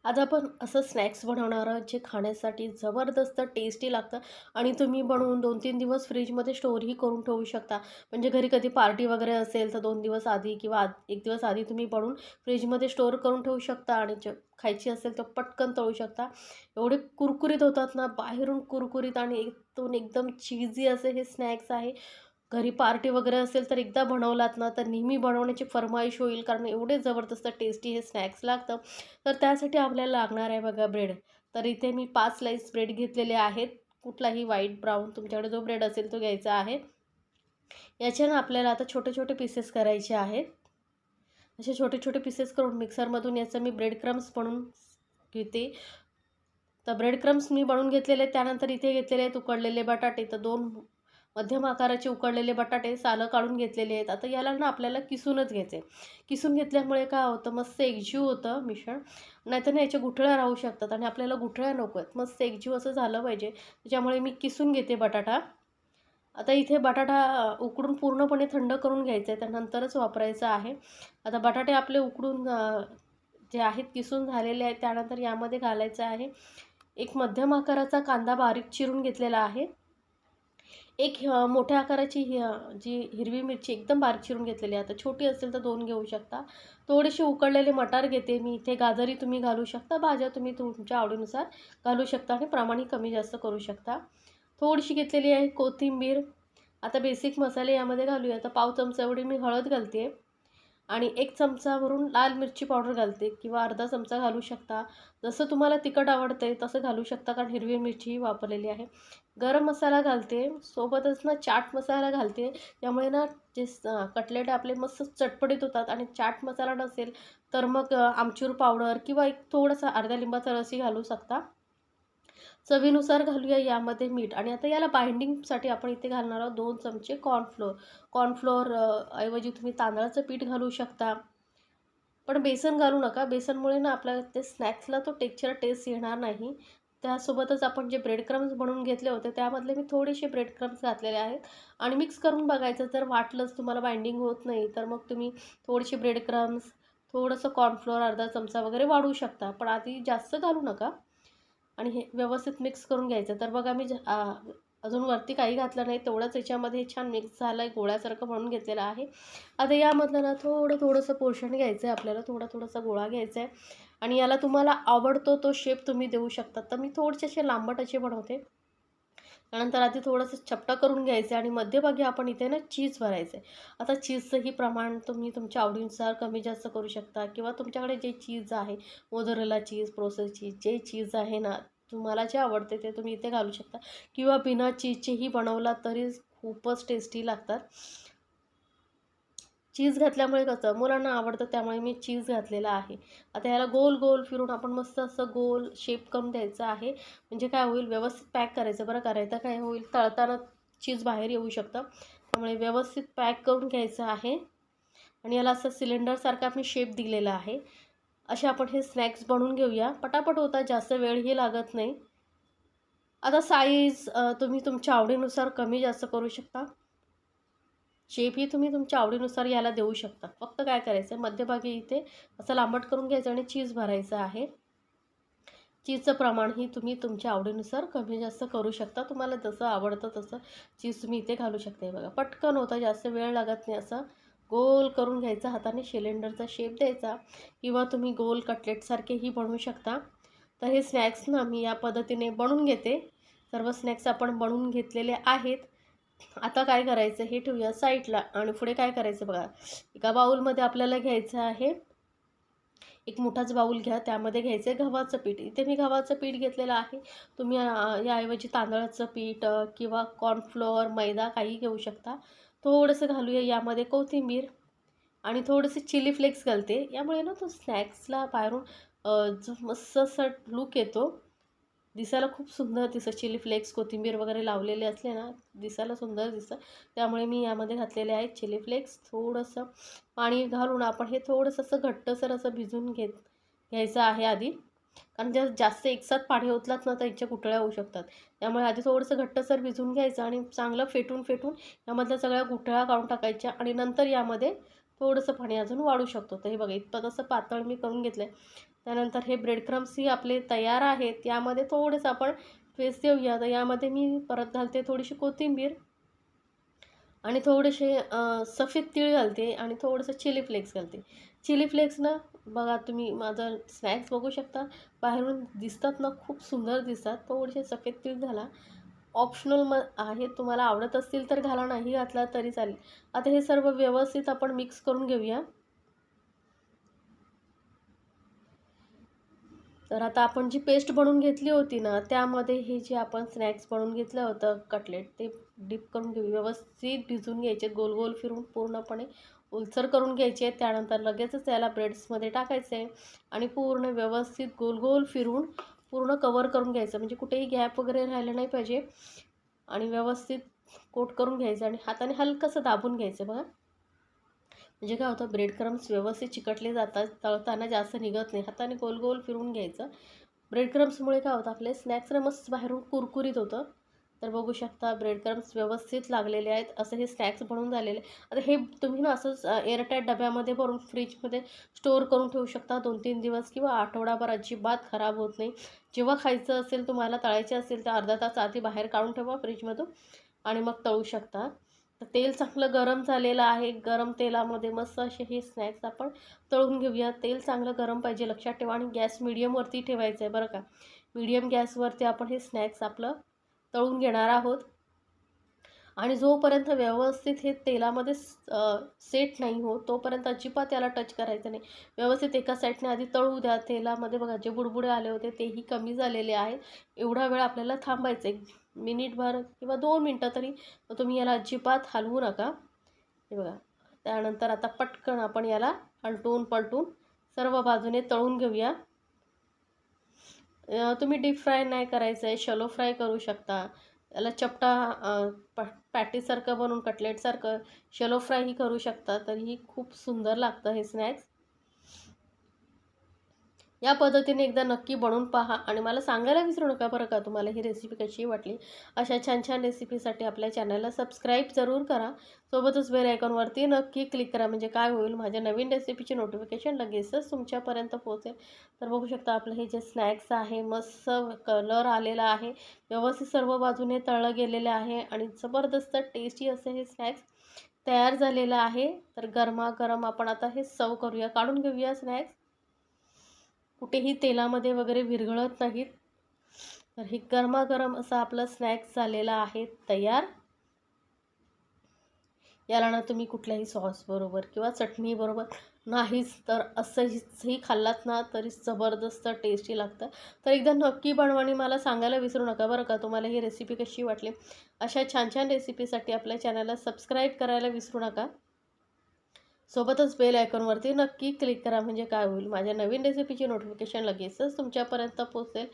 आज आपण असं स्नॅक्स बनवणार आहोत जे खाण्यासाठी जबरदस्त टेस्टी लागतं आणि तुम्ही बनवून 2-3 दिवस फ्रीजमध्ये स्टोअरही करून ठेवू शकता. म्हणजे घरी कधी पार्टी वगैरे असेल तर 2 दिवस आधी किंवा 1 दिवस आधी तुम्ही बनवून फ्रीजमध्ये स्टोअर करून ठेवू शकता आणि खायची असेल तर पटकन तळू शकता. एवढे कुरकुरीत होतात ना, बाहेरून कुरकुरीत आणि आतून एकदम चीझी असे हे स्नॅक्स आहे. घरी पार्टी वगैरे असेल तर एकदा बनवलात ना, तर नेहमी बनवण्याची फर्माईश होईल, कारण एवढे जबरदस्त टेस्टी हे स्नॅक्स लागतं. तर त्यासाठी आपल्याला लागणार आहे बघा ब्रेड. तर इथे मी 5 स्लाईस ब्रेड घेतलेले आहेत. कुठलाही व्हाईट, ब्राऊन तुमच्याकडे जो ब्रेड असेल तो घ्यायचा आहे. याचे ना आपल्याला आता छोटे-छोटे पीसेस करायचे आहेत. असे छोटे-छोटे पीसेस करून मिक्सरमधून याचं मी ब्रेड क्रम्स बनवून घेते. तर ब्रेड क्रम्स मी बनवून घेतलेले आहेत. त्यानंतर इथे घेतलेले आहेत उकडलेले बटाटे. तर 2 मध्यम आकाराचे उकडलेले बटाटे सालं काढून घेतलेले आहेत. आता याला ना आपल्याला किसूनच घ्यायचे. किसून घेतल्यामुळे काय होतं, मस्त एकजीव होतं मिश्रण. नाहीतर ना याच्या गुठळ्या राहू शकतात आणि आपल्याला गुठळ्या नको आहेत. मस्त एकजीव असं झालं पाहिजे. त्याच्यामुळे मी किसून घेते बटाटा. आता इथे बटाटा उकडून पूर्णपणे थंड करून घ्यायचं आहे, त्यानंतरच वापरायचं आहे. आता बटाटे आपले उकडून जे आहेत किसून झालेले आहेत, त्यानंतर यामध्ये घालायचं आहे. एक मध्यम आकाराचा कांदा बारीक चिरून घेतलेला आहे. एक मोठ्या आकाराची जी हिरवी मिरची एकदम बारीक चिरून घेतलेली आहे. आता छोटी असेल तर 2 घेऊ शकता. थोडेसे उकडलेले मटार घेते मी इथे. गाजरही तुम्ही घालू शकता. भाज्या तुम्ही तुमच्या आवडीनुसार घालू शकता आणि प्रमाणही कमी जास्त करू शकता. थोडीशी घेतलेली आहे कोथिंबीर. आता बेसिक मसाले यामध्ये घालूया. आता पाव चमचा एवढी मी हळद घालते आणि 1 चमचा भरून लाल मिरची पावडर घालते किंवा अर्धा चमचा घालू शकता. जसं तुम्हाला तिखट आवडतंय तसं घालू शकता, कारण हिरवी मिरचीही वापरलेली आहे. गरम मसाला घालते, सोबतच ना चाट मसाला घालते. त्यामुळे ना जे कटलेट आपले मस्त चटपटीत होतात. आणि चाट मसाला नसेल तर मग आमचूर पावडर किंवा एक थोडासा अर्ध्या लिंबाचा रसही घालू शकता. चवीनुसार घालूया यामध्ये मीठ. आणि आता याला बाइंडिंगसाठी आपण इथे घालणार आहोत 2 चमचे कॉर्नफ्लोअर. कॉर्नफ्लोअर ऐवजी तुम्ही तांदळाचं पीठ घालू शकता. पण बेसन घालू नका. बेसनमुळे ना आपल्याला ते स्नॅक्सला तो टेस्ट येणार नाही. त्यासोबतच आपण जे ब्रेड क्रम्स बनवून घेतले होते त्यामधले मी थोडेसे ब्रेड क्रम्स घातलेले आहेत आणि मिक्स करून बघायचं. जर वाटलंच तुम्हाला बाइंडिंग होत नाही तर मग तुम्ही थोडेसे ब्रेड क्रम्स, थोडंसं कॉर्नफ्लोअर अर्धा चमचा वगैरे वाढवू शकता. पण आधी जास्त घालू नका आणि हे व्यवस्थित मिक्स करून घ्यायचं. तर बघा मी अजून वरती काही घातलं नाही, तेवढंच याच्यामध्ये छान मिक्स झालं आहे, गोळ्यासारखं बनवून घेतलेलं आहे. आता यामधलं ना थोडंसं पोर्शन घ्यायचं आहे आपल्याला, थोडासा गोळा घ्यायचा आहे आणि याला तुम्हाला आवडतो तो शेप तुम्ही देऊ शकता. तर मी थोडेसे असे लांबट असे बनवते. त्यानंतर आधी थोडंसं चपटा करून घ्यायचं आणि मध्यभागी आपण इथे ना चीज भरायचं आहे. आता चीजचंही प्रमाण तुम्ही तुमच्या आवडीनुसार कमी जास्त करू शकता किंवा तुमच्याकडे जे चीज आहे, मोझरेला चीज, प्रोसेस चीज, जे चीज आहे ना, तुम्हाला जे आवडते ते तुम्ही इथे घालू शकता किंवा बिना चीजचेही बनवलात तरी खूपच टेस्टी लागतात. चीज घातल्यामुळे कसं मुलांना आवडतं, त्यामुळे मी चीज घातलेला आहे. आता याला गोल गोल फिरून आपण मस्त असं गोल शेप करून द्यायचं आहे. म्हणजे काय होईल, व्यवस्थित पॅक करायचं बरं. करायचं काय होईल, तळताना चीज बाहेर येऊ शकतं. त्यामुळे व्यवस्थित पॅक करून घ्यायचं आहे आणि याला असं सिलेंडरसारखा मी शेप दिलेला आहे. असे आपण हे स्नॅक्स बनवून घेऊया. पटापट होतात, जास्त वेळही लागत नाही. आता साईज तुम्ही तुमच्या आवडीनुसार कमी जास्त करू शकता. शेपही तुम्ही तुमच्या आवडीनुसार याला देऊ शकता. फक्त काय करायचं आहे, मध्यभागी इथे असं लांबट करून घ्यायचं आणि चीज भरायचं आहे. चीजचं प्रमाणही तुम्ही तुमच्या आवडीनुसार कमी जास्त करू शकता. तुम्हाला जसं आवडतं तसं चीज तुम्ही इथे घालू शकता. हे बघा, पटकन होतं, जास्त वेळ लागत नाही. असं गोल करून घ्यायचा, हाताने सिलेंडरचा शेप द्यायचा किंवा तुम्ही गोल कटलेटसारखेही बनवू शकता. तर हे स्नॅक्स ना मी या पद्धतीने बनवून घेते. सर्व स्नॅक्स आपण बनवून घेतलेले आहेत. आता काय करायचं, हे ठेवूया साईडला आणि पुढे काय करायचं बघा. एका बाउलमध्ये आपल्याला घ्यायचं आहे, एक मोठाच बाऊल घ्या. त्यामध्ये घ्यायचं आहे गव्हाचं पीठ. इथे मी गव्हाचं पीठ घेतलेलं आहे. तुम्ही याऐवजी तांदळाचं पीठ किंवा कॉर्नफ्लोअर, मैदा काही घेऊ शकता. थोडंसं घालूया यामध्ये कोथिंबीर आणि थोडेसे चिली फ्लेक्स घालते. यामुळे ना तो स्नॅक्सला बाहेरून जो मस्त असा लूक येतो. दिसायला खूप सुंदर दिसतं. चिली फ्लेक्स, कोथिंबीर वगैरे लावलेले असले ना, दिसायला सुंदर दिसतं. त्यामुळे मी यामध्ये घातलेले आहेत चिली फ्लेक्स. थोडंसं पाणी घालून आपण हे थोडंसं असं घट्टसर असं भिजवून घ्यायचं आहे आधी. कारण जर जास्त एकसाथ पाणी ओतलात ना तर याच्या गुठळ्या होऊ शकतात. त्यामुळे आधी थोडंसं घट्टसर भिजवून घ्यायचं आणि चांगलं फेटून यामधल्या सगळ्या गुठळ्या काढून टाकायच्या आणि नंतर यामध्ये थोडंसं पाणी अजून वाढू शकतो. तर हे बघा, इतपत असं पातळ मी करून घेतलं आहे. त्यानंतर हे ब्रेड क्रम्सही आपले तयार आहेत. यामध्ये थोडंसं आपण ट्विस्ट देऊया. तर यामध्ये मी परत घालते थोडीशी कोथिंबीर आणि थोडेसे सफेद तीळ घालते आणि थोडंसं चिली फ्लेक्स घालते. चिली फ्लेक्स ना बघा तुम्ही माझं स्नॅक्स बघू शकता. बाहेरून दिसतात ना खूप सुंदर दिसतात. थोडेसे सफेद तीळ घाला. ऑप्शनल आहे. तुम्हाला आवडत असतील तर घाला, नाही घातला तरी चालेल. आता हे सर्व व्यवस्थित आपण मिक्स करून घेऊया. तर आता आपण जी पेस्ट बनवून घेतली होती ना, त्यामध्ये हे जे आपण स्नॅक्स बनवून घेतलं होतं कटलेट, ते डिप करून घेऊ. व्यवस्थित भिजवून घ्यायचे, गोल गोल फिरून पूर्णपणे ओलसर करून घ्यायचे. त्यानंतर लगेचच त्याला ब्रेड्समध्ये टाकायचं आहे आणि पूर्ण व्यवस्थित गोल गोल फिरून पूर्ण कवर करून घ्यायचं. म्हणजे कुठेही गॅप वगैरे राहिलं नाही पाहिजे आणि व्यवस्थित कोट करून घ्यायचं आणि हाताने हलकंसं दाबून घ्यायचं बघा. म्हणजे काय होतं, ब्रेड क्रम्स व्यवस्थित चिकटले जातात, तळताना जास्त निघत नाही. हाताने गोल गोल फिरवून घ्यायचं. ब्रेड क्रम्समुळे काय होतं, आपले स्नॅक्स ना मस्त बाहेरून कुरकुरीत होतं. तर बघू शकता ब्रेड क्रम्स व्यवस्थित लागलेले आहेत. असं हे स्नॅक्स बनवून झालेले. आता हे तुम्ही ना असंच एअरटाईट डब्यामध्ये भरून फ्रीजमध्ये स्टोअर करून ठेवू शकता 2-3 दिवस किंवा आठवडाभर. अजिबात खराब होत नाही. जेव्हा खायचं असेल, तुम्हाला तळायचे असेल तर अर्धा तास आधी बाहेर काढून ठेवा फ्रीजमधून आणि मग तळू शकता. तर तेल चांगलं गरम झालेलं आहे. गरम तेलामध्ये मस्त असे हे स्नॅक्स आपण तळून घेऊया. तेल चांगलं गरम पाहिजे, लक्षात ठेवा. आणि गॅस मीडियमवरती ठेवायचं आहे बरं का. मीडियम गॅसवरती आपण हे स्नॅक्स आपलं तळून घेणार आहोत. आणि जोपर्यंत व्यवस्थित हे तेलामध्ये सेट नाही होत तोपर्यंत अजिबात याला टच करायचं नाही. व्यवस्थित एका साईडने आधी तळू द्या तेलामध्ये. बघा जे बुडबुडे आले होते तेही कमी झालेले आहेत. एवढा वेळ आपल्याला थांबायचं आहे, मिनिटभर किंवा 2 मिनटं तरी. तुम्ही याला अजिबात हलवू नका. हे बघा. त्यानंतर आता पटकन आपण याला आलटून पलटून सर्व बाजूने तळून घेऊया. तुम्ही डीप फ्राय नाही करायचं आहे, शॅलो फ्राय करू शकता. त्याला चपटा पॅटीसारखं बनवून कटलेटसारखं शॅलो फ्रायही करू शकता. तरीही खूप सुंदर लागतं हे स्नॅक्स. या पद्धतीने एकदा नक्की बनवून पहा आणि मला सांगायला विसरू नका बरं का, तुम्हाला ही रेसिपी कशी वाटली. अशा छान छान रेसिपीसाठी आपल्या चॅनलला सबस्क्राईब जरूर करा. सोबतच बेल आयकॉनवरती नक्की क्लिक करा. म्हणजे काय होईल, माझ्या नवीन रेसिपीचे नोटिफिकेशन लगेचच तुमच्यापर्यंत पोहोचेल. तर बघू शकता आपलं हे जे स्नॅक्स आहे, मस्त कलर आलेला आहे, व्यवस्थित सर्व बाजूने तळलं गेलेलं आहे आणि जबरदस्त टेस्टी असे हे स्नॅक्स तयार झालेलं आहे. तर गरमागरम आपण आता हे सर्व करूया, काढून घेऊया स्नॅक्स. कुठेही तेलामध्ये वगैरे विरघळत नाहीत. तर हे गरमागरम असा आपला स्नॅक्स झालेला आहे तयार. याला ना तुम्ही कुठल्याही सॉसबरोबर किंवा चटणीबरोबर नाहीच तर असंही खाल्लात ना तरी जबरदस्त टेस्टी लागतं. तर एकदा नक्की बनवा आणि मला सांगायला विसरू नका बरं का, तुम्हाला ही रेसिपी कशी वाटली. अशा छान छान रेसिपीसाठी आपल्या चॅनलला सबस्क्राईब करायला विसरू नका. सोबतच बेल आयकॉनवरती नक्की क्लिक करा. म्हणजे काय होईल, माझ्या नवीन रेसिपीची नोटिफिकेशन लगेचच तुमच्यापर्यंत पोहोचेल.